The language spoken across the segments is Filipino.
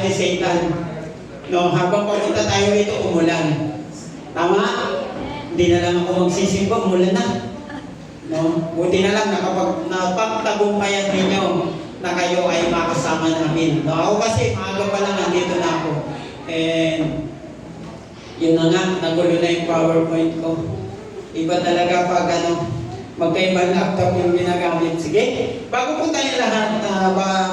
ni Satan. No, habang papunta tayo rito, umulan. Tama? Hindi na lang ako magsisimba, umulan na. No? Buti na lang napagtagumpayan ninyo na kayo ay makasama namin. No, ako kasi maaga pa lang nandito na ako. And yun na nga, nagulo na yung PowerPoint ko. Iba talaga pag magkaibang laptop yung ginagamit. Sige, bago po tayo lahat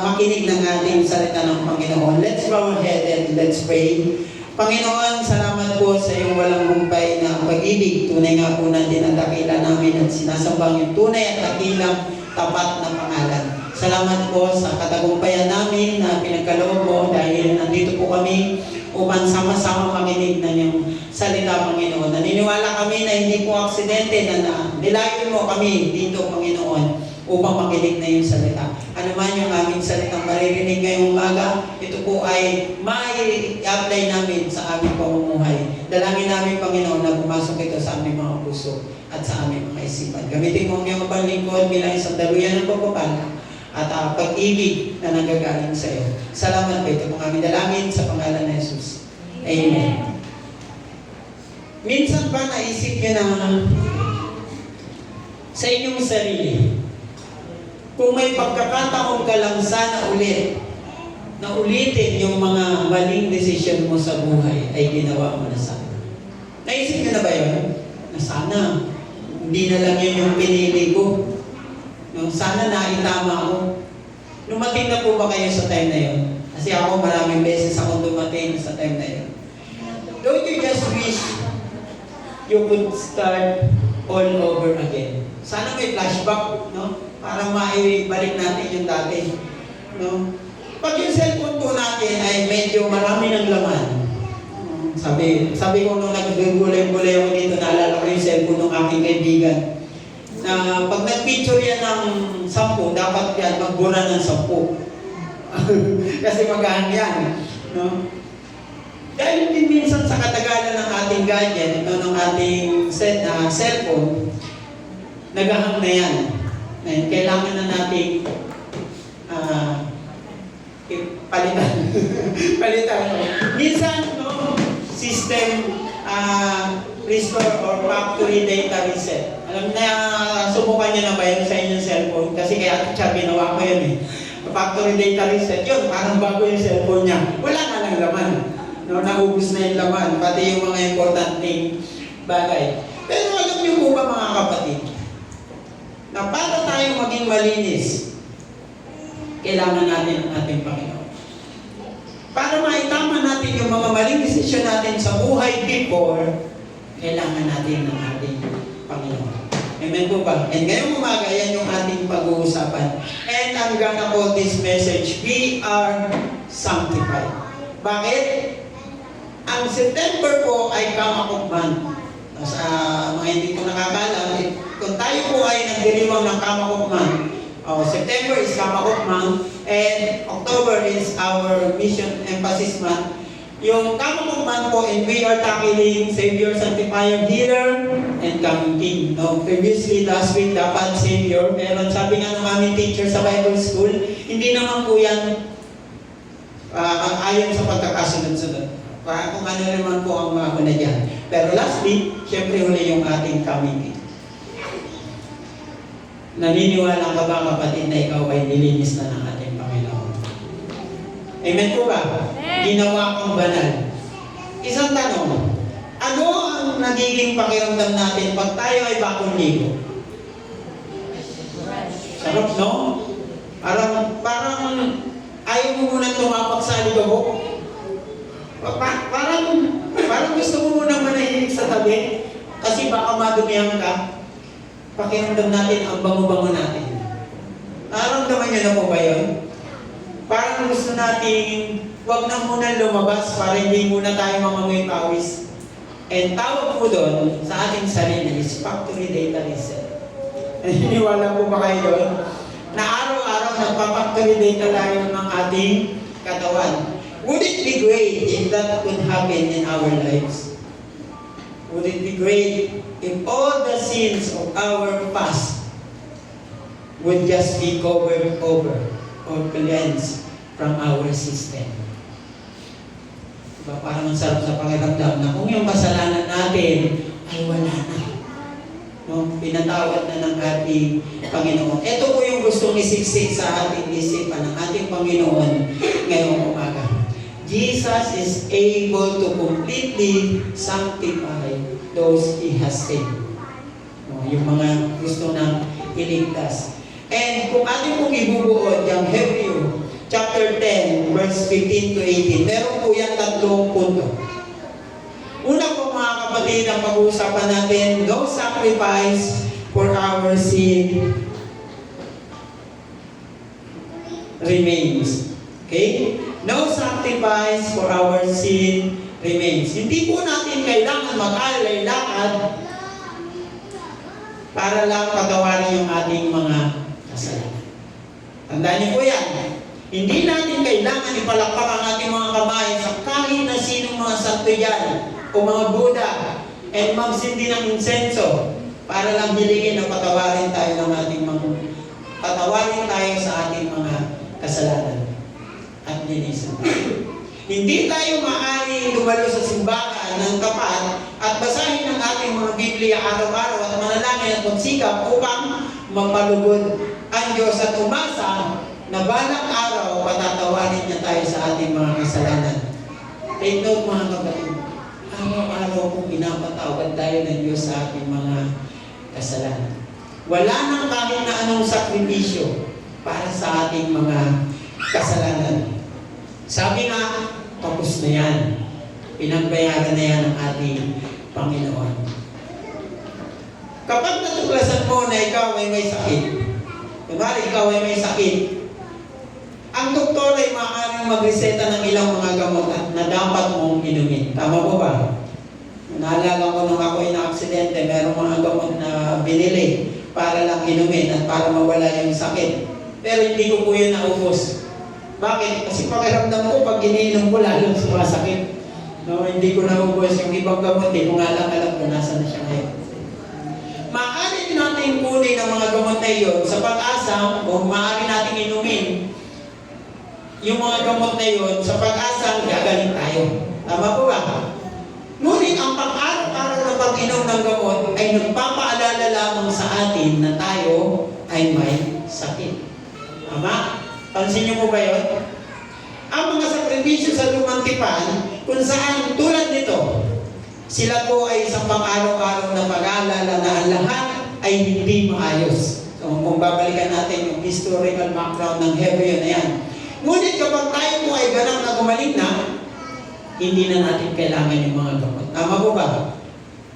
makinig ng ating salita ng Panginoon, let's bow our head and let's pray. Panginoon, salamat po sa iyong walang humpay na pag-ibig. Tunay nga po natin ang dakila namin at sinasambang yung tunay at dakilang tapat na pangalan. Salamat po sa katagumpayan namin na pinagkaloob mo dahil nandito po kami upang sama-sama makinig ng iyong salita, Panginoon. Naniniwala kami na hindi po aksidente na nilayo mo kami dito, Panginoon, upang makinig na iyong salita. Ano man yung aming salitang maririnig ngayong umaga, ito po ay mai-apply namin sa aming pamumuhay. Dalangin namin, Panginoon, na pumasok ito sa aming mga puso at sa aming mga isipan. Gamitin mo ang iyong panlingkod bilang isang daluyan ng pagpapala at pag-ibig na nanggagaling sa iyo. Salamat po ito pong aming dalangin sa pangalan ng Jesus. Amen. Minsan ba naisip niyo na sa inyong sarili, kung may pagkakataon ka lang sana na ulitin yung mga maling desisyon mo sa buhay, ay ginawa mo na sana. Naisip niyo na ba yun? Na sana, hindi na lang yun yung pinili ko. No, sana naitama ko. Lumating na po ba kayo sa time na yun? Kasi ako maraming beses akong dumating sa time na yun. Don't you just wish you could start all over again? Sana may flashback, no? Para maibalik natin yung dati. No? Pag yung cellphone po natin ay medyo marami ng laman. Sabi ko nung nag-gulay-gulay ako dito, naalala ko yung cellphone ng aking kaibigan. Na pag nag-picture yan ng 10, dapat yan magbura ng 10. Kasi magahan yan. No? Dahil din minsan sa katagalan ng ating gadget, ng ating cellphone, nagahang na yan. And kailangan na natin palitan. Palitan. Minsan, no, system restore or factory data reset. Alam na, subukan niyo na ba yun sa inyong cellphone? Kasi kaya ginawa ko yun eh. Factory data reset, yun, parang bago yung cellphone niya. Wala na lang laman. No, naubos na yung laman, pati yung mga importanteng bagay. Pero alam niyo po ba mga kapatid, na para tayo maging malinis, kailangan natin ang ating Panginoon. Para maitama natin yung mga maling desisyon natin sa buhay before, kailangan natin ng ating Panginoon. Amen po ba? And ngayong umaga, yan yung ating pag-uusapan. And I'm gonna call this message, We Are Sanctified. Bakit? Ang September po ay Kamakot Month. Sa mga hindi ko nakakaalam, kung tayo po ay nagdiriwang ng Kamakot Month, September is Kamakot Month, and October is our Mission Emphasis Month. Yung Kamakot Month po, and we are tackling Savior, Sanctifier, Healer, and Coming King. No, previously, last week, dapat Savior, pero sabi nga ng aming teacher sa Bible School, hindi naman po yan ayon sa pagkakasunod-sunod. Para kung ano naman po ang mauna dyan. Pero lastly, syempre huli yung ating Coming King. Naniniwala ka ba kapatid na ikaw ay nilinis na ng ating Panginoon? Amen po ba? Ginawa kang banal. Isang tanong, ano ang nagiging pakiramdam natin pag tayo ay bagong ligo? Sarap, no? Parang ayaw mo muna tumapak sa alikabok. Parang gusto mo muna manahimik sa tabi kasi baka madumihan ka. Pakiramdam natin ang bango-bango natin. Naramdaman niyo na po ba yun? Parang gusto natin wag na muna lumabas para hindi muna tayo mangamoy pawis. And tawag po doon sa ating sarili is factory data reset. Naniniwala po ba kayo doon? Na araw-araw nagpa-factory data tayo ng ating katawan. Would it be great if that could happen in our lives? Would it be great if all the sins of our past would just be covered over or cleansed from our system? Diba? Parang ang sarap sa pakiramdam na kung yung kasalanan natin ay wala na. No? Pinatawad na ng ating Panginoon. Ito po yung gustong isiksik sa ating isipan ng ating Panginoon ngayong umaga. Jesus is able to completely sanctify those He has saved. No? Yung mga gusto nang iligtas. And kung ating pong ibubuod yung Hebrew chapter 10, verse 15 to 18, meron po yan 3 punto. Una po mga kapatid, ang pag-uusapan natin, no sacrifice for our sin remains. Okay? No sacrifice for our sin remains. Hindi po natin kailangan mag-alay lakad para lang patawarin yung ating mga kasalanan. Tandaan niyo po yan. Hindi natin kailangan ipalakpak ang ating mga kamay sa kahit na sinong mga santo yan o mga Buddha and magsindi ng insenso para lang hilingin na patawarin tayo sa ating mga kasalanan at linisan. Hindi tayo maaaring lumalo sa simbahan ng tapat at basahin ang ating mga Biblia araw-araw at manalangin at magsikap upang mapalugod ang Diyos at umasa na balang araw patatawarin niya tayo sa ating mga kasalanan. Take note mga kapatid, araw-araw kung pinapatawad tayo ng Diyos sa ating mga kasalanan. Wala nang kahit na anong sakripisyo para sa ating mga kasalanan. Sabi nga, tapos na yan. Pinagbayaran na yan ng ating Panginoon. Kapag natuklasan mo na ikaw ay may sakit, kumari ikaw ay may sakit, ang doktor ay maaaring magreseta ng ilang mga gamot na dapat mong inumin. Tama po ba? Naalala ko nung ako ay na-aksidente, merong mga gamot na binili para lang inumin at para mawala yung sakit. Pero hindi ko po yun naubos. Bakit? Kasi pakiramdam ko, pag iniinom ko, lalo sumasakit. No, hindi ko naubos yung ibang gamot. Hindi ko nga lang alam kung nasa na siya ngayon. Maaari natin kunin ang mga gamot na iyon sa pag-asa o maaari natin inumin yung mga gamot na iyon sa pag-asa gagaling tayo. Tama po ba? Ngunit ang pang-araw-araw na pag-inom ng gamot ay nagpapaalala lamang sa atin na tayo ay may sakit. Tama? Pansin niyo po ba yun? Ang mga sakripisyo sa lumang tipan, kung saan tulad nito, sila po ay isang pang-araw-araw na pag-aalala na ang lahat ay hindi maayos. So, kung babalikan natin yung historical background ng Hebreo na yan. Ngunit kapag tayo po ay ganang na gumaling na, hindi na natin kailangan yung mga gamot. Tama po ba?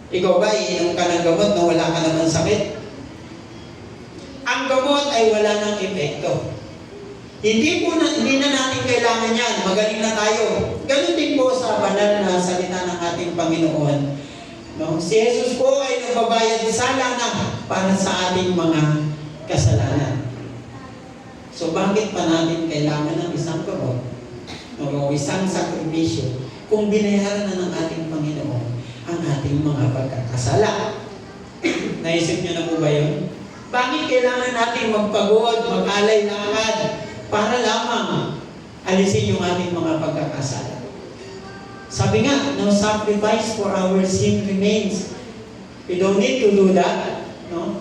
Ikaw ba, iinom ka ng gamot na wala ka naman sakit? Ang gamot ay wala ng epekto. Hindi na natin kailangan yan. Magaling na tayo. Ganun din po sa banal na salita ng ating Panginoon. No? Si Jesus po ay nagbabayad sala na para sa ating mga kasalanan. So bakit pa natin kailangan ng isang gamot o isang sakripisyo kung binayaran na ng ating Panginoon ang ating mga pagkakasala? Naisip niyo na po ba yun? Bakit kailangan natin magpagod, mag-alay lakad para lamang alisin yung ating mga pagkakasala? Sabi nga, no sacrifice for our sin remains. We don't need to do that. No?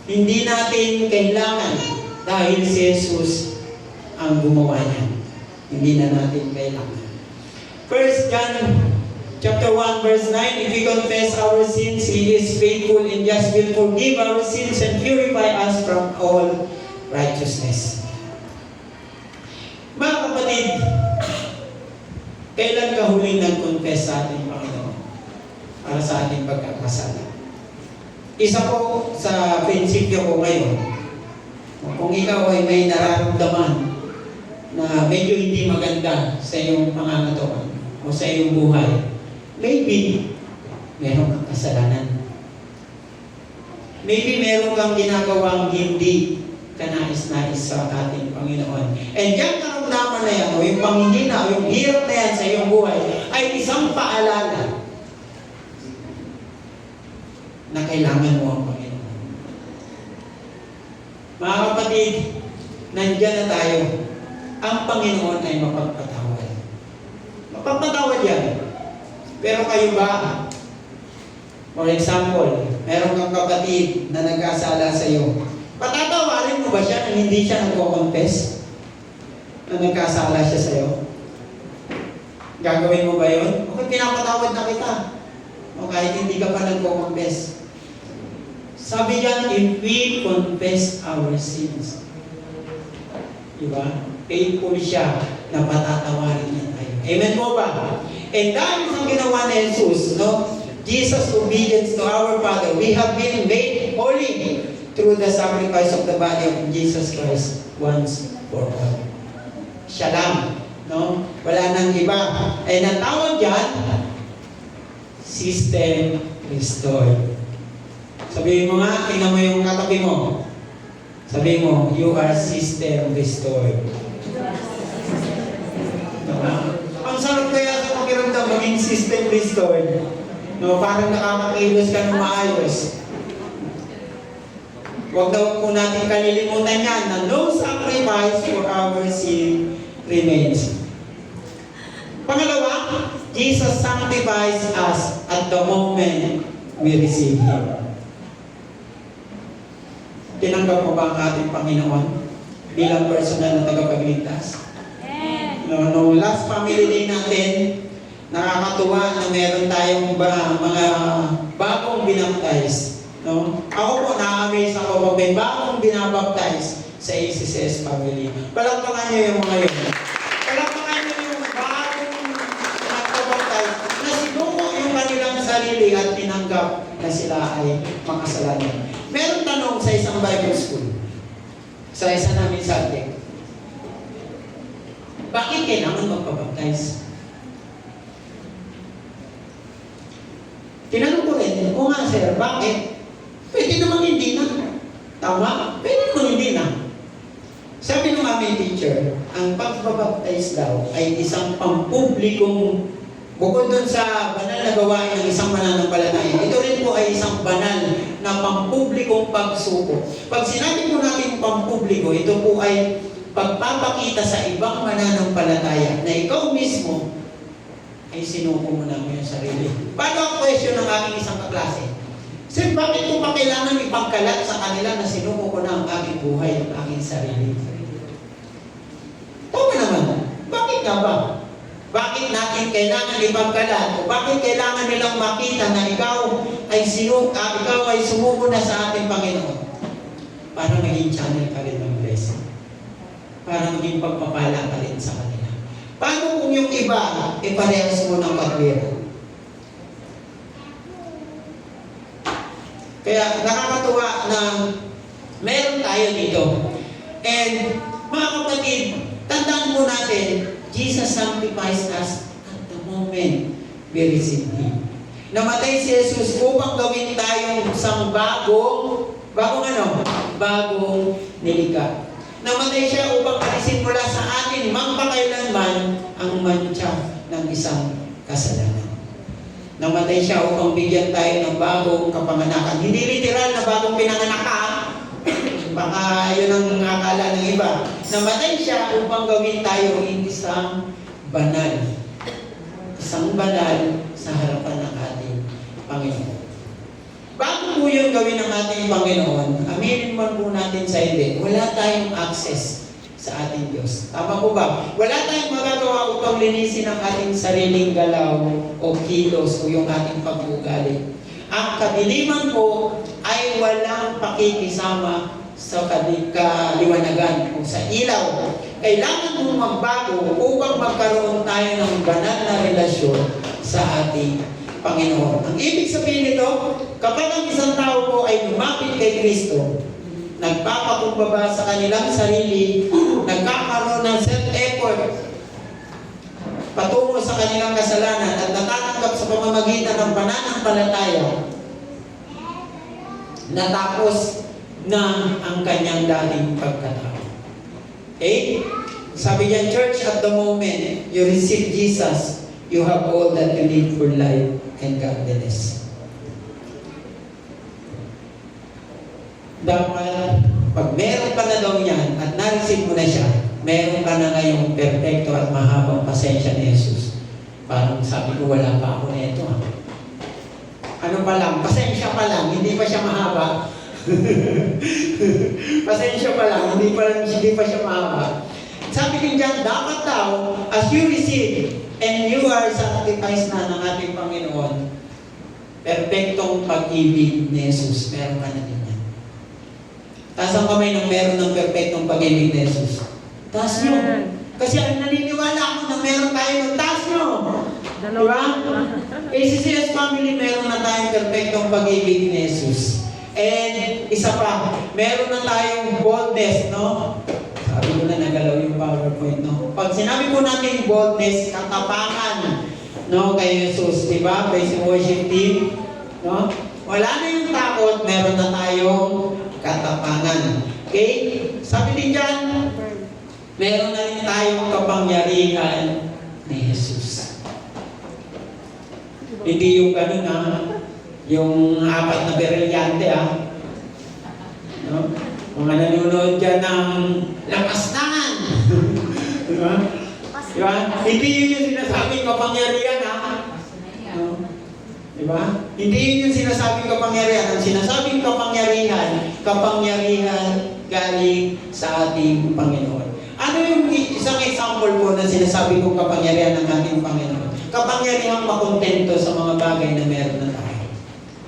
Hindi natin kailangan dahil si Jesus ang gumawa niya. Hindi na natin kailangan. 1 John chapter 1 verse 9, if we confess our sins, He is faithful and just will forgive our sins and purify us from all righteousness. Mga kapatid, kailan ka huling nag-confess sa ating Panginoon para sa ating pagkakasala? Isa po sa prinsipyo ko ngayon, kung ikaw ay may nararamdaman na medyo hindi maganda sa iyong pangangatawan o sa iyong buhay, maybe meron kang kasalanan. Maybe meron kang ginagawang hindi kanais-nais sa ating Panginoon. And yung karamdaman na yan, o yung panghihina, o yung hirap na yan sa iyong buhay, ay isang paalala na kailangan mo ang Panginoon. Mga kapatid, nandiyan na tayo. Ang Panginoon ay mapagpatawad. Pagpatawad yan. Pero kayo ba, for example, meron kang kapatid na nagkasala sa iyo. Patatawarin mo ba siya na hindi siya nagko-confess? Na nagkasala siya sa iyo? Gagawin mo ba yun? Okay, pinapatawad na kita. O kahit hindi ka pa nagko-confess. Sabi diyan, if we confess our sins. Diba? Faithful siya na patatawarin niya tayo. Amen po ba? And dahil sa ginawa ni Jesus, no? Jesus' obedience to our Father, we have been made holy through the sacrifice of the body of Jesus Christ once for all. Siya lang, no? Wala nang iba. Ay natawag dyan, system restored. Sabihin mo nga, tingnan mo yung katabi mo. Sabihin mo, you are system restored. Diba? Ang sarap kaya sa pakiramdam maging system restored. No, parang nakakakilos ka ng maayos. Huwag daw po natin kalilimutan yan na no sacrifice for our sin remains. Pangalawa, Jesus sanctifies us at the moment we receive Him. Tinanggap mo ba ang ating Panginoon bilang personal na tagapagligtas? No, last family day natin, nakakatuwa na meron tayong mga bagong binaptize. No? Ako po, na-amaze ako pag may bagong binabaptize sa ACCS family. Palakpakan niyo yung mga yun. Palakpakan niyo yung bagong nagpabaptize na sinuko yung kanilang sarili at tinanggap na sila ay makasalanan. Meron tanong sa isang Bible school, sa isa namin subject, bakit kailangan magpabaptize? Tinanong ko rin, o nga sir, bakit? Pwede naman hindi na. Tama? Pwede naman hindi na. Sabi ng aming teacher, ang pagbabaptize daw ay isang pampublikong, bukod dun sa banal na gawain ng isang mananampalataya, ito rin po ay isang banal na pampublikong pagsuko. Pag sinabi po natin pampubliko, ito po ay pagpapakita sa ibang mananampalataya na ikaw mismo ay sinuko mo na mo yung sarili. Paano ang question ng aking isang kaklase? Sir, bakit ko pa kailangan ipagkalat sa kanila na sinuko ko na ang aking buhay, ang aking sarili? Tama naman. Bakit nga ba? Bakit natin kailangan ipagkalat? O bakit kailangan nilang makita na ikaw ay sumuko na sa ating Panginoon? Para maging channel ka rin ng blessing. Para maging pagpapala ka rin sa kanila. Paano kung yung iba, iparehas mo ng patwira? Kaya nakakatuwa na meron tayo dito. And mga kapatid, tandaan po natin, Jesus sanctifies us at the moment we receive Him. Namatay si Jesus upang gawin tayong isang bagong nilikha. Namatay siya upang alisin mula sa atin magpakailanman ang mantsa ng isang kasalanan. Namatay siya upang bigyan tayo ng bagong kapanganakan. Hindi literal na bagong pinanganak ka. Baka yun ang akala ng iba. Namatay siya upang gawin tayo isang banal. Isang banal sa harapan ng ating Panginoon. Bago po yung gawin ng ating Panginoon, aminin man po natin sa hindi, wala tayong access sa ating Diyos. Tama po ba? Wala tayong magagawa upang linisin ang ating sariling galaw o kilos o yung ating pag-uugali. Ang kadiliman po ay walang pakikisama sa kaliwanagan o sa ilaw. Kailangan mong magbago upang magkaroon tayo ng banal na relasyon sa ating Panginoon. Ang ibig sabihin nito, kapag ang isang tao po ay lumapit kay Kristo, nagpapakumbaba sa kanilang sarili, nagkakaroon ng self-effort patungo sa kanilang kasalanan at natatanggap sa pamamagitan ng pananampalataya, natapos na ang kanyang dating pagkatao. Okay? Sabi niya, church, at the moment you receive Jesus, you have all that you need for life and godliness. Dapat, pag meron ka na daw yan at na-receive mo na siya, meron ka na ngayong perfecto at mahabang pasensya ni Jesus. Parang sabi ko, wala pa ako nito ah. Ano pa lang, pasensya pa lang, hindi pa siya mahaba. Pasensya pa lang, hindi pa siya mahaba. Sabi din dyan, dapat daw, as you receive and you are sanctified na ng ating Panginoon, perpektong pag-ibig ni Jesus, meron ka na din yan. Taas ang kamay ng meron ng perpektong pag-ibig ni Jesus. Taas nyo. Kasi ang naniniwala ako na meron tayo ng taas nyo. Diba? ACCS family, meron na tayong perfectong pag-ibig ni Jesus. And isa pa, meron na tayong boldness, no? Sabi ko na nagalaw yung PowerPoint, no? Pag sinabi po natin boldness, katapangan, no? Kay Jesus, diba? Praise and worship team, no? Wala na yung takot, meron na tayong katapangan. Okay? Sabi din dyan, meron na rin tayong kapangyarihan ni Jesus. Hindi yung ganun yung apat na brilyante no? Mga nanonood dyan ng lapastangan. Diba? Diba? Hindi yun yung sinasabing kapangyarihan no? Diba? Hindi yun yung sinasabing kapangyarihan. Ang sinasabing kapangyarihan galing sa ating Panginoon. Ano yung isang example po na sinasabi kong kapangyarihan ng ating Panginoon? Kapangyarihang makontento sa mga bagay na meron na tayo.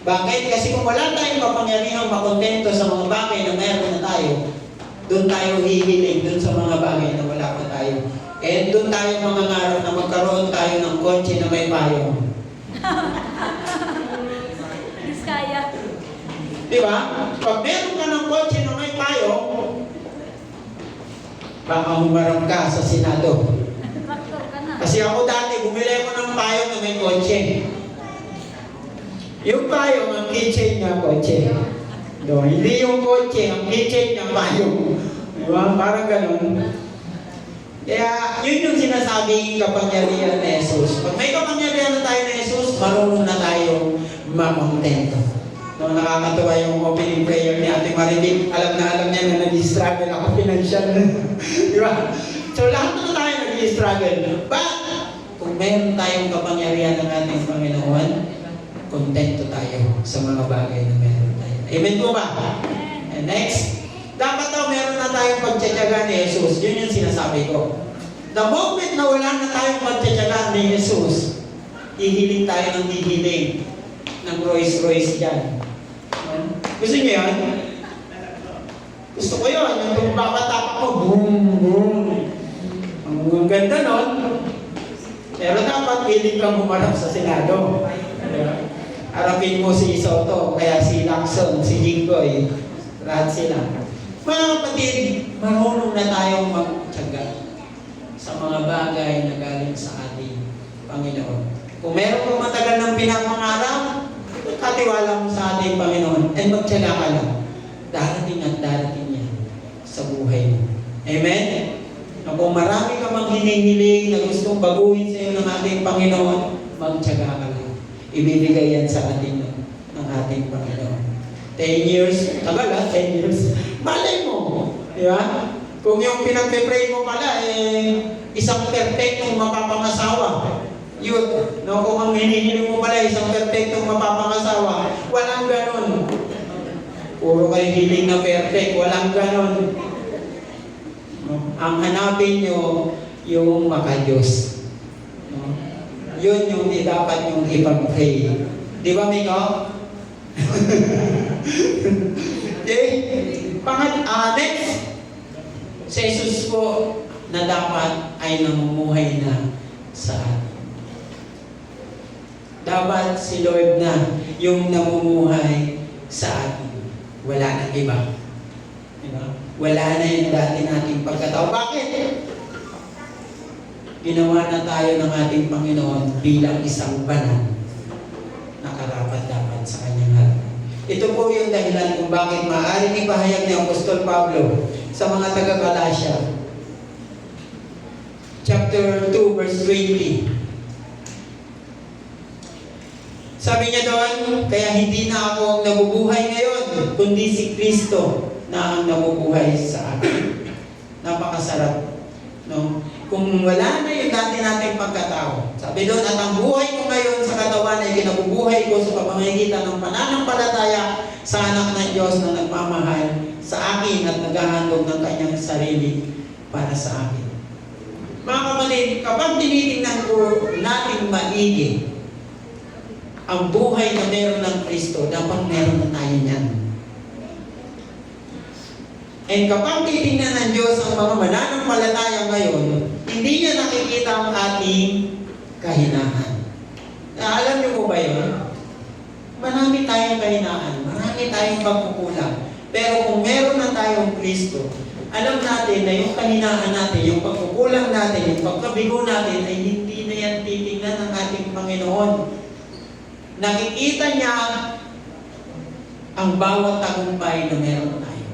Bakit? Kasi kung wala tayong kapangyarihang makontento sa mga bagay na meron na tayo, doon tayo hihiling doon sa mga bagay na wala pa tayo. And doon tayo mangangarap na magkaroon tayo ng kotse na may payong. Diskaya. Diba? Pag meron ka ng kotse na may payong, baka humarap ka sa Senado. Traktor ka na. Kasi ako dati, bumili ko ng payong na may kotse. Yung payong, ang keychain niya, kotse. No, hindi yung kotse, ang keychain niya, payong. Diba? Parang ganun. Kaya, yun yung sinasabing kapangyarihan ni Jesus. Pag may kapangyarihan na tayo ni Jesus, marunong na tayo makontento. No, nakakatawa yung opening prayer ni Ate Maritik. Alam niya na nag-struggle ako financial. Diba? So, lahat na tayo nag-struggle. But, kung meron tayong kapangyarihan ng ating Panginoon, kontento tayo sa mga bagay na meron tayo. Amen po ba? And next, dapat daw meron na tayong pagtsatsaga ni Jesus. Yun yung sinasabi ko. The moment na wala na tayong pagtsatsaga ni Jesus, hihiling tayo ng hihiling ng Rolls-Royce dyan. Gusto niyo yan? Gusto ko yun. Yung tumbakatapak ko, boom, boom. Ang ganda nun. Pero dapat hiling kang humarap sa Senado. Harapin mo si Soto, kaya si Lacson, si Jinggoy, lahat sila. Mga kapatid, marunong na tayong magtyaga sa mga bagay na galing sa ating Panginoon. Kung meron kang matagal ng pinapangarap, katiwala mo sa ating Panginoon and magtyaga ka lang. Darating at darating yan sa buhay mo. Amen? Na kung marami ka mang hinihiling na gustong baguhin sa iyo ng ating Panginoon, magtyaga ka lang. Ibibigay yan sa ating ng ating Panginoon. 10 years, tagal 10 years. Malay mo, di ba? Kung yung pinagpe-pray mo pala, isang perfectong mapapangasawa. Yun, no? Kung ang hinihiling mo pala, isang perfectong mapapangasawa, walang ganon. Puro kayo hiling na perfect, walang ganon. No? Ang hanapin nyo, yung makadiyos. No? Yun yung dapat yung ipag-pray. Di ba, Miko? Okay? Next, si Jesus po na dapat ay namumuhay na sa atin. Dapat si Lord na yung namumuhay sa atin. Wala nang iba. Diba? Wala na yung dati nating pagkatao. Bakit? Ginawa na tayo ng ating Panginoon bilang isang banal na karapat-dapat sa kanyang harapan. Ito po yung dahilan kung bakit maaaring ipahayag ni Apostol Pablo sa mga taga-Galatia. Chapter 2, verse 20. Sabi niya doon, kaya hindi na ako ang nabubuhay ngayon, kundi si Kristo na ang nabubuhay sa akin. Napakasarap. No? Kung wala na yung dati nating pagkatao. Sabi doon, at ang buhay ko ngayon sa katawan ay kinabubuhay ko sa pamamagitan ng pananampalataya sa anak ng Diyos na nagmamahal sa akin at naghahandog ng kanyang sarili para sa akin. Mga kapatid, kapag tinitingnan ko nating maigi ang buhay na meron ng Kristo, dapat meron na tayo niyan. And kapag titingnan ng Diyos ang mga mananampalataya ngayon, hindi niya nakikita ang ating kahinaan. Alam niyo po ba yun? Marami tayong kahinaan, marami tayong pagkukulang. Pero kung meron na tayong Kristo, alam natin na yung kahinaan natin, yung pagkukulang natin, yung pagkabigo natin, ay hindi na yan titingnan ng ating Panginoon. Nakikita niya ang bawat tagumpay na meron tayo.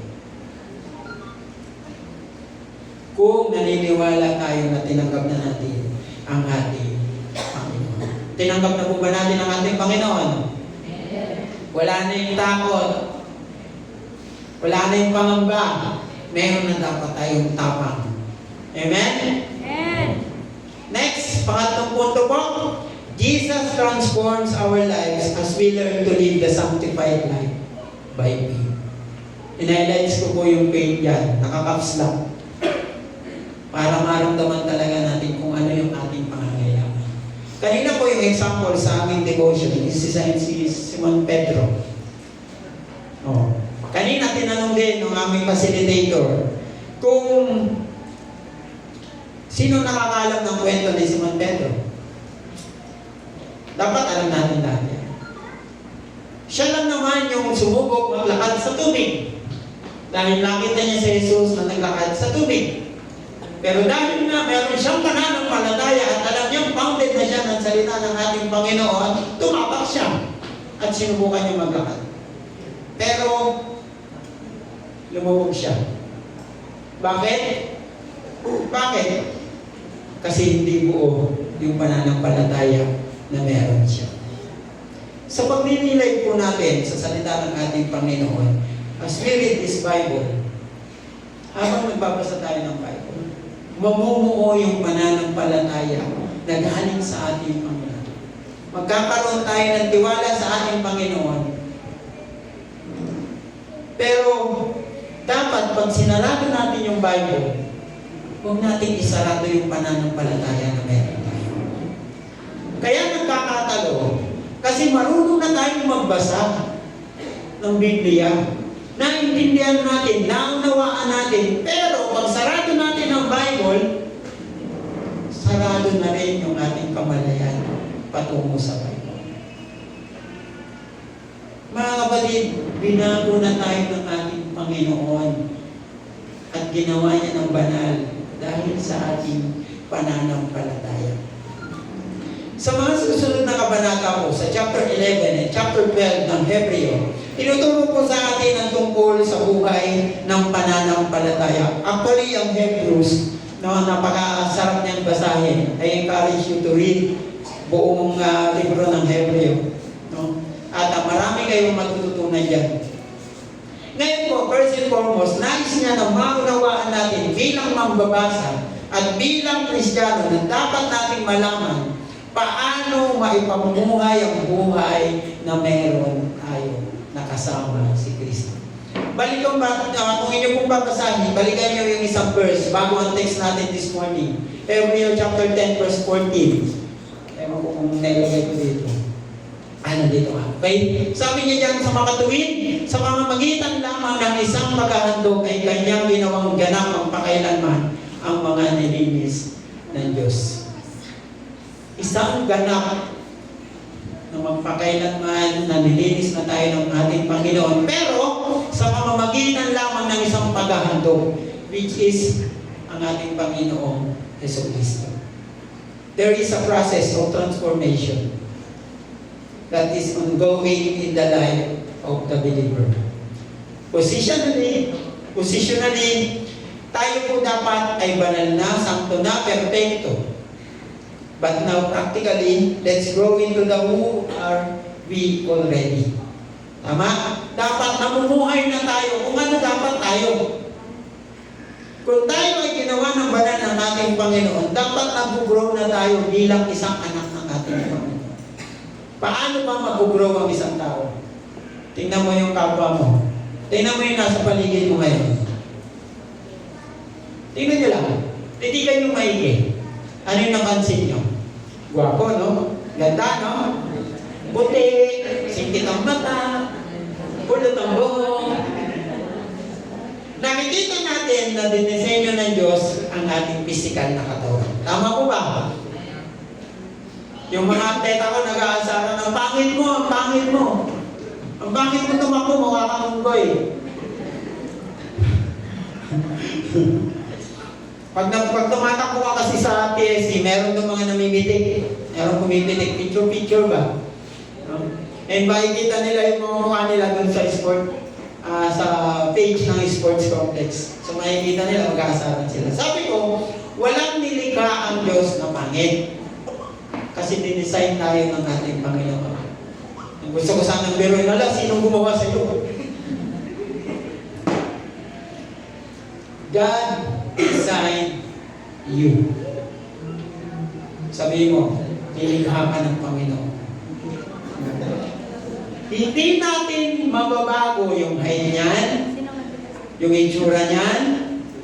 Kung naniniwala tayo na tinanggap na natin ang ating Panginoon. Tinanggap na po ba natin ang ating Panginoon? Wala na yung takot. Wala na yung pangamba. Meron na dapat tayong tapang. Amen? Amen. Next, pangatlong punto po. Jesus transforms our lives as we learn to live the sanctified life by faith. In-highlights ko po yung faith dyan. Nakakaps lang. Para maramdaman talaga natin kung ano yung ating pangangailangan. Kanina po yung example sa aming devotion, si Simon Pedro. Oh. Kanina tinanong din ng aming facilitator kung sino nakakalam ng kwento ni Simon Pedro. Dapat alam natin lahat yan. Siya lang naman yung sumubok maglakad sa tubig. Dahil nakita niya si Jesus na naglakad sa tubig. Pero dahil nga meron siyang pananampalataya at alam niyang founded na siya ng salita ng ating Panginoon, tumapak siya at sinubukan niya maglakad. Pero lumubog siya. Bakit? Bakit? Kasi hindi buo yung pananampalataya na meron siya. Sa pagninilay po natin sa salita ng ating Panginoon, as we read this Bible, habang nagbabasa tayo ng Bible, mamumuo yung pananampalataya na galing sa ating Panginoon. Magkakaroon tayo ng tiwala sa ating Panginoon. Pero dapat pag sinarado natin yung Bible, huwag natin isarado yung pananampalataya na meron tayo. Kaya nagkakatalo, kasi marunong na tayong magbasa ng Biblia. Naintindihan natin, naunawaan natin, pero pag sarado natin ang Bible, sarado na rin yung ating kamalayan patungo sa Bible. Mga kapatid, binago na tayo ng ating Panginoon at ginawa niya ng banal dahil sa ating pananampalataya. Sa mga susunod na kabanata po, sa chapter 11 and chapter 12 ng Hebreo, tinuturo po sa atin ang tungkol sa buhay ng pananampalataya. Actually, ang Hebrews, na napakasarap niyang basahin, I encourage you to read buong libro ng Hebreo. No? At marami kayong matututunan dyan. Ngayon po, first and foremost, nais niya na maunawaan natin bilang mambabasa at bilang Kristiyano na dapat nating malaman paano maipamumuhay ang buhay na meron tayo nakasama si Kristo. Balikan kung inyo pong babasahin, balikan niyo yung isang verse bago ang text natin this morning. Hebreo chapter 10 verse 14. Ewan ko kung nailagay ko dito. Nandito nga. Okay? Sabi niya dyan sa makatuwid, sa pamamagitan lamang ng isang maghahandog ay kanyang ginawang ganap ang pakailanman ang mga nilinis ng Diyos. Isang ganap na magpakailanman na nilinis na tayo ng ating Panginoon. Pero sa pamamagitan lamang ng isang paghahandog, which is ang ating Panginoong Jesucristo. There is a process of transformation that is ongoing in the life of the believer. Positionally, tayo po dapat ay banal na, sankto na, perfecto. But now, practically, let's grow into the who are we already. Tama? Dapat namumuhay na tayo kung ano dapat tayo. Kung tayo ay ginawa ng banal ng ating Panginoon, dapat nag-grow na tayo bilang isang anak ng ating Panginoon. Paano ba mag-grow ang isang tao? Tingnan mo yung kapwa mo. Tingnan mo yung nasa paligid mo ngayon. Tingnan nyo lang. Titigan yung maigi. Ano yung napansin nyo? Gwapo, no? Ganda, no? Puti, singkit ang mata, pulot ang buhok. Nakikita natin na dinisenyo ng Diyos ang ating physical na katawan. Tama po ba? Yung mga atleta ko nag-aasaran, ang pangit mo, ang pangit mo. Ang pangit mo tumakbo, mukha kang unggoy. Pag tumatakbo ka kasi sa TSC, meron doon mga namimitik. Meron pumipitik. Picture ba? And makikita nila yung mga mukha nila doon sa sport, sa page ng sports complex. So makikita nila, mag-aasaran sila. Sabi ko, walang nilikha ang Diyos na pangit. Kasi dinesign tayo ng ating Panginoon. Gusto ko sanang biruin, ala, sinong gumawa sa iyo? God designed you. Sabi mo, nilikha ka ng Panginoon. Hindi natin mababago yung height niyan, yung itsura niyan,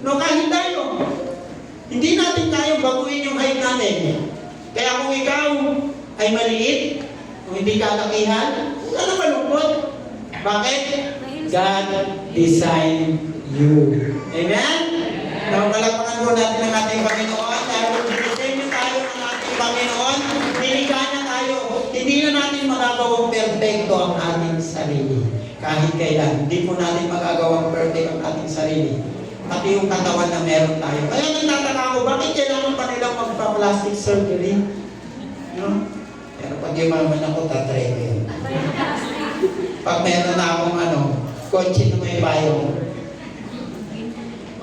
no, kahit tayo. Hindi natin kayang baguhin yung height natin. Kaya kung ikaw ay maliit, kung hindi ka lakihan, huwag ka na malungkot. Bakit? God designed you. Amen? Napalakpakan po natin ang ating Panginoon. Dahil kung dinisenyo tayo ng ating Panginoon, nilikha niya tayo. Hindi na natin magagawang perfecto ang ating sarili. Kahit kailan, hindi po natin magagawang perfect ang ating sarili. Pati yung katawan na meron tayo. Kaya nagtataka ako, bakit kailangan pa nilang magpa-plastic surgery? No? Pero pag yumaman ako, tatry ko yun. Pag meron na akong kotse na may payong.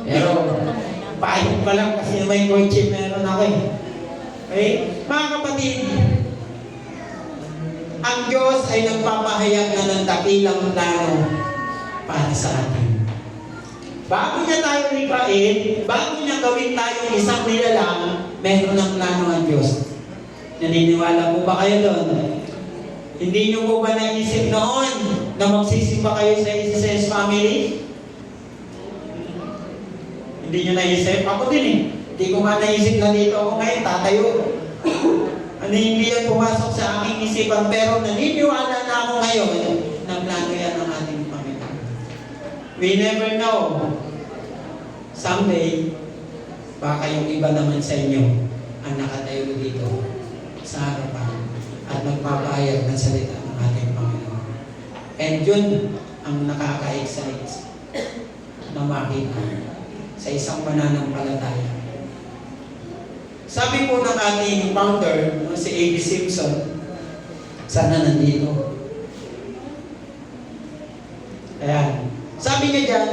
Pero, payong pa lang kasi may kotse meron ako eh. Okay? Mga kapatid, ang Diyos ay nagpapahayag na ng dakilang plano para sa atin. Bago niya tayo likhain, bago niya gawin tayong isang nilalang, meron ng plano ang Diyos. Naniniwala po ba kayo doon? Hindi niyo po ba naisip noon na magsisimba kayo sa SSS family? Hindi niyo naisip? Ako din eh. Hindi ko nga naisip na dito ako ngayon, tatayo. Hindi yan pumasok sa aking isipan, pero naniniwala na ako ngayon na plano yan ng ating Panginoon. We never know. Someday, baka yung iba naman sa inyo ang nakatayo dito sa harapan at magpapahayag ng salita ng ating Panginoon. And yun ang nakaka-excite na makita sa isang mananampalataya. Sabi po ng ating founder, si A.B. Simpson, sana nandito. Ayan. Sabi niya dyan,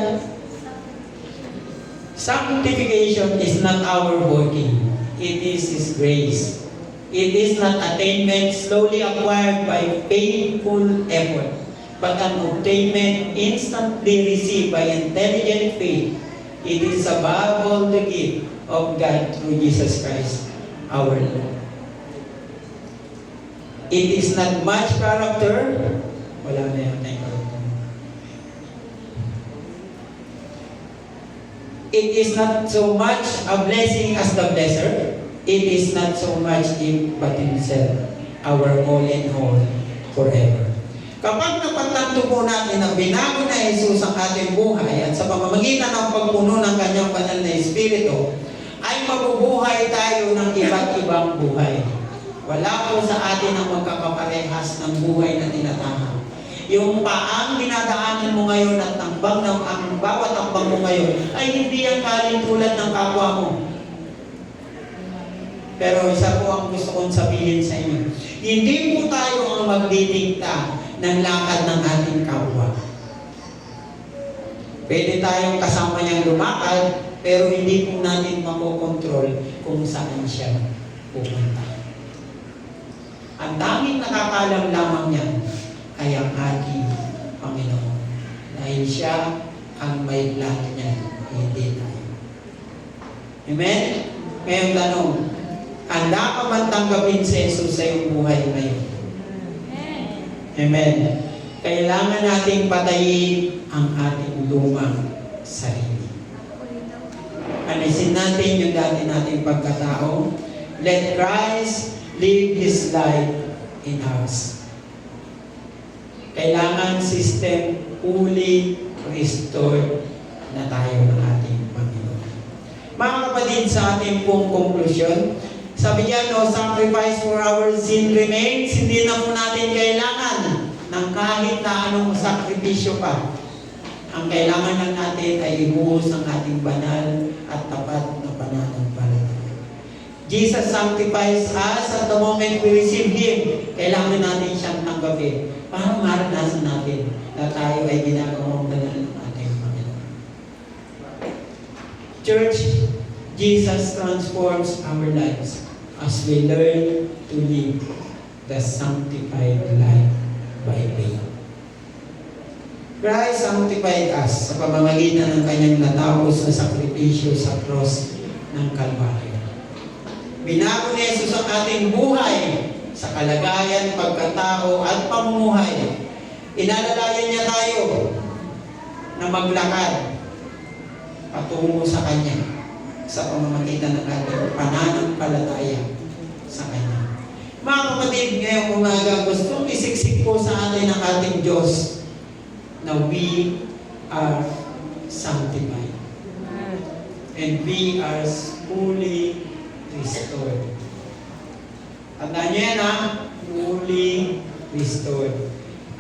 sanctification is not our working. It is His grace. It is not attainment slowly acquired by painful effort, but an obtainment instantly received by intelligent faith. It is above all the gift of God through Jesus Christ, our Lord. It is not much character. Wala na yun na character. It is not so much a blessing as the blesser. It is not so much Him but Himself, our all in all, forever. Kapag napagtanto po natin na binago na Jesus ang ating buhay at sa pamamagitan ng pagpuno ng Kanyang banal na Espiritu, ay mabubuhay tayo ng iba't ibang buhay. Wala po sa atin ang magkakaparehas ng buhay na tinatahak. Yung paang dinadaanan mo ngayon at ang bawat takbang mo ngayon ay hindi ang kalintulad ng kapwa mo. Pero isa po ang gusto kong sabihin sa inyo. Hindi po tayo ang magdidikta ng lakad ng ating kapwa. Pwede tayong kasama niyang lumakad, pero hindi po natin makokontrol kung saan siya pupunta. Ang daming nakakalam lamang niyan ay ang ating Panginoon. Dahil siya ang may plano niya, hindi tayo. Amen? Ngayong tanong, handa ka man tanggapin si Jesus sa iyong buhay ngayon? Amen. Kailangan nating patayin ang ating lumang sarili. Alisin natin yung dati nating pagkatao. Let Christ live His life in us. Kailangan system fully restored na tayo ng ating Panginoon. Mga kapatid, sa ating pong conclusion, sabi niya, no sacrifice for our sin remains. Hindi na po natin kailangan ng kahit na anong sakripisyo pa. Ang kailangan lang natin ay ibuhos ang ating banal at tapat na pananampalataya. Jesus sanctifies us at the moment we receive Him. Kailangan natin siyang tanggapin para maranasan natin na tayo ay ginagawang banal ng ating Panginoon. Church, Jesus transforms our lives as we learn to live the sanctified life by faith. Christ sanctified us sa pamamagitan ng kanyang natapos na sakripisyo sa cross ng Kalbaryo. Binago ni Jesus ang ating buhay sa kalagayan, pagkatao at pamumuhay. Inalalayan niya tayo na maglakad patungo sa Kanya sa pamamagitan ng ating pananampalataya sa Kanya. Mga kapatid, ngayong umaga, gustong isiksik po sa atin ang ating Diyos na we are sanctified and we are fully restored. Tandaan niyo yan, ha? Fully restored.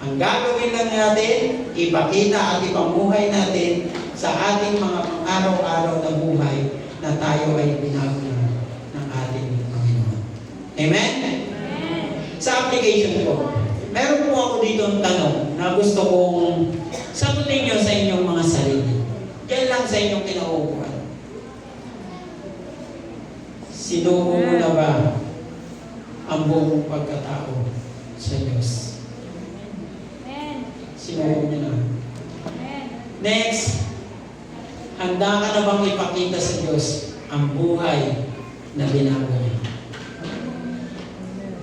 Ang gagawin lang natin, ipakita at ipamuhay natin sa ating mga pang-araw-araw na buhay na tayo ay binago ng ating Panginoon. Amen? Sa application po, meron po ako dito ang tanong na gusto kong sagutin nyo sa inyong mga sarili. Diyan lang sa inyong kinauupuan. Sinuko mo na ba ang buong pagkatao sa Diyos? Sinuko mo na. Next, handa ka na bang ipakita sa Diyos ang buhay na binago niya?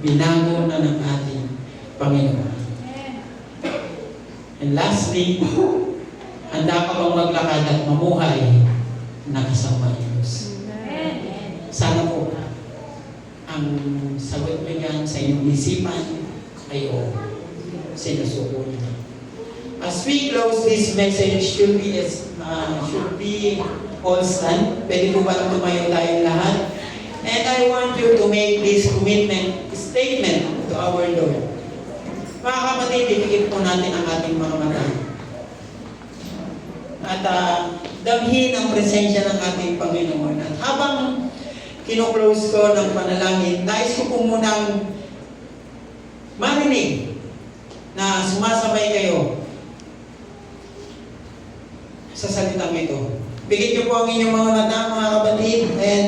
Binago na ng ating Panginoon. And lastly, handa ka bang maglakad at mamuhay na kasama ng Diyos? Sana po, ang sagot mo yan sa inyong isipan ay oo. Sinusuko niya. As we close this message, should be all stand. Pwede po ba tumayo tayong lahat? And I want you to make this commitment statement to our Lord. Mga kapatid, ipikit po natin ang ating mga mata. At damhin ang presensya ng ating Panginoon. At habang kino-close ko ng panalangin, nais ko po munang marinig na sumasabay kayo sa salitang ito. Bigyan niyo po ang inyong mga mata, mga kapatid, and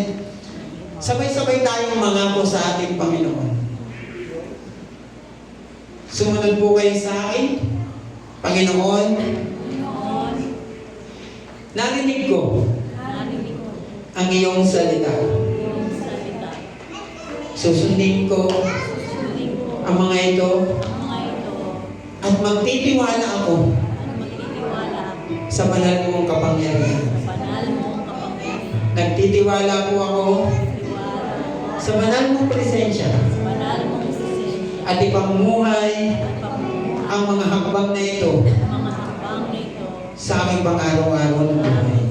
sabay-sabay tayong mangako sa ating Panginoon. Sumunod po kayo sa akin. Panginoon, narinig ko ang iyong salita. Susundin ko ang mga ito at magtitiwala ako sa banal mong kapangyarihan. Nagtitiwala po ako sa banal mong presensya at ipamuhay ang mga hakbang na ito sa aking pang-araw-araw na buhay.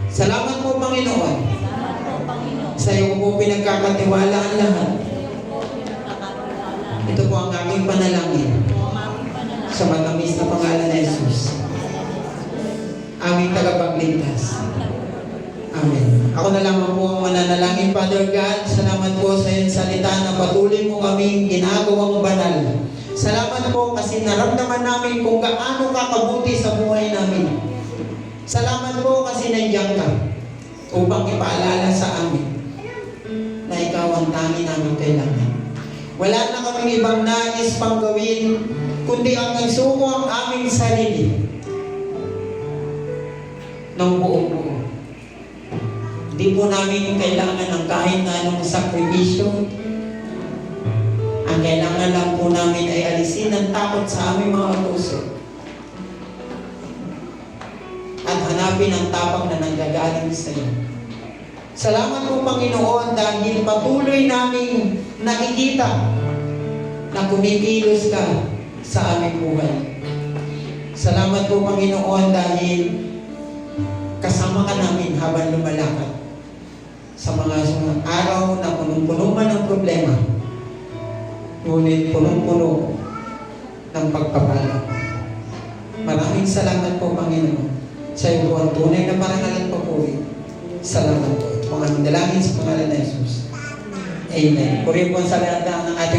Salamat po, Panginoon. Sa iyo po pinagkakatiwala ang lahat. Ito po ang aking panalangin sa matamis na pangalan ni Jesus, aming tagapagligtas. Amen. Ako na lamang po ang mananalangin, Father God. Salamat po sa iyong salita na patuloy mo kaming ginagawang banal. Salamat po kasi naramdaman namin kung gaano kakabuti sa buhay namin. Salamat po kasi nandiyan ka upang ipaalala sa amin na ikaw ang tangi namin kailangan. Wala na kaming ibang nais pang gawin kundi ang nagsuko ang aming sarili ng buong buo Hindi po namin kailangan ng kahit na anong sakripisyo. Ang kailangan lang po namin ay alisin ang takot sa aming mga puso. At hanapin ang tapang na nanggagaling sa iyo. Salamat po Panginoon dahil patuloy naming nakikita na kumikilos ka sa aming buhay. Salamat po Panginoon dahil kasama ka namin habang lumalakad sa mga araw na punong-puno man ng problema, ngunit punong-puno ng pagpapala. Maraming salamat po Panginoon sa iyo po ang tunay na parangal at papuri. Salamat po. Ito ang aming dalangin sa pangalan ni Jesus. Amen. Purihin po ang salita ng ating